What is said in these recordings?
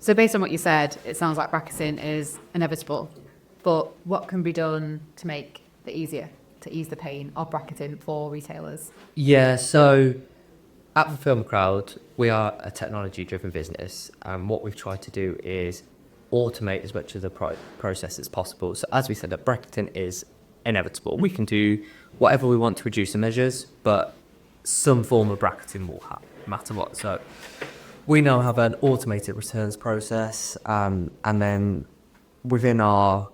So based on what you said, it sounds like bracketing is inevitable. But what can be done to make it easier, to ease the pain of bracketing for retailers? Yeah, so at Fulfilment Crowd, we are a technology-driven business, and what we've tried to do is automate as much of the process as possible. So as we said, that bracketing is inevitable. We can do whatever we want to reduce the measures, but some form of bracketing will happen, no matter what. So we now have an automated returns process, and then within our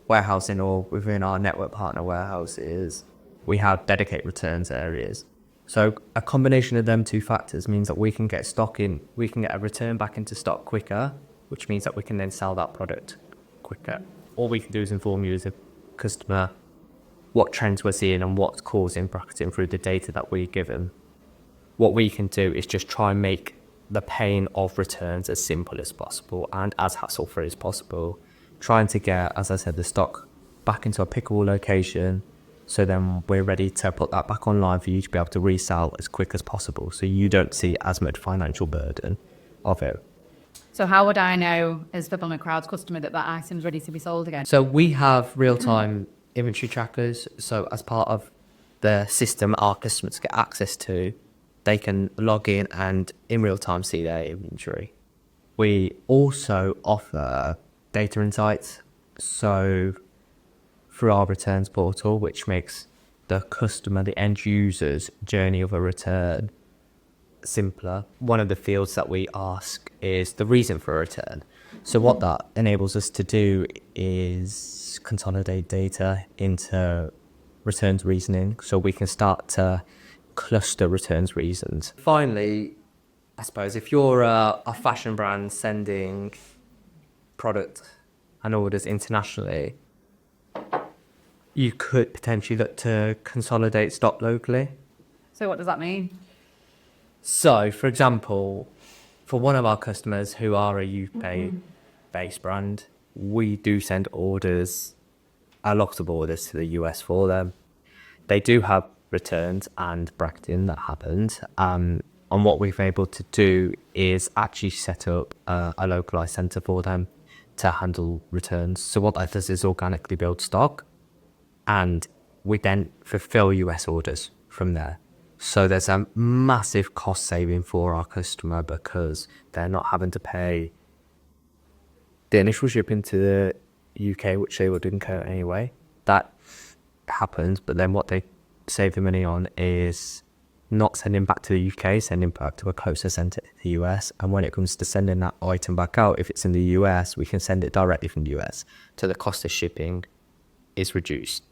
warehousing or within our network partner warehouses, we have dedicated returns areas. So a combination of them two factors means that we can get stock in, we can get a return back into stock quicker, which means that we can then sell that product quicker. All we can do is inform you as a customer what trends we're seeing and what's causing bracketing through the data that we give them. What we can do is just try and make the pain of returns as simple as possible and as hassle-free as possible. Trying to get, as I said, the stock back into a pickable location, so then we're ready to put that back online for you to be able to resell as quick as possible, so you don't see as much financial burden of it. So how would I know as Fulfilment Crowd's customer that that item's ready to be sold again? So we have real-time inventory trackers. So as part of the system our customers get access to, they can log in and in real time see their inventory. We also offer data insights. So through our returns portal, which makes the customer, the end user's journey of a return simpler. One of the fields that we ask is the reason for a return. So what that enables us to do is consolidate data into returns reasoning, so we can start to cluster returns reasons. Finally, I suppose if you're a fashion brand sending product and orders internationally, you could potentially look to consolidate stock locally. So what does that mean? So, for example, for one of our customers who are a UK-based brand, we do send orders, a lot of orders to the US for them. They do have returns and bracketing that happens. And what we've been able to do is actually set up a localised centre for them to handle returns. So what that does is organically build stock, and we then fulfil US orders from there. So there's a massive cost saving for our customer because they're not having to pay the initial shipping to the UK, which they would incur anyway. That happens, but then what they save the money on is not sending back to the UK, sending back to a closer centre in the US. And when it comes to sending that item back out, if it's in the US, we can send it directly from the US. So the cost of shipping is reduced.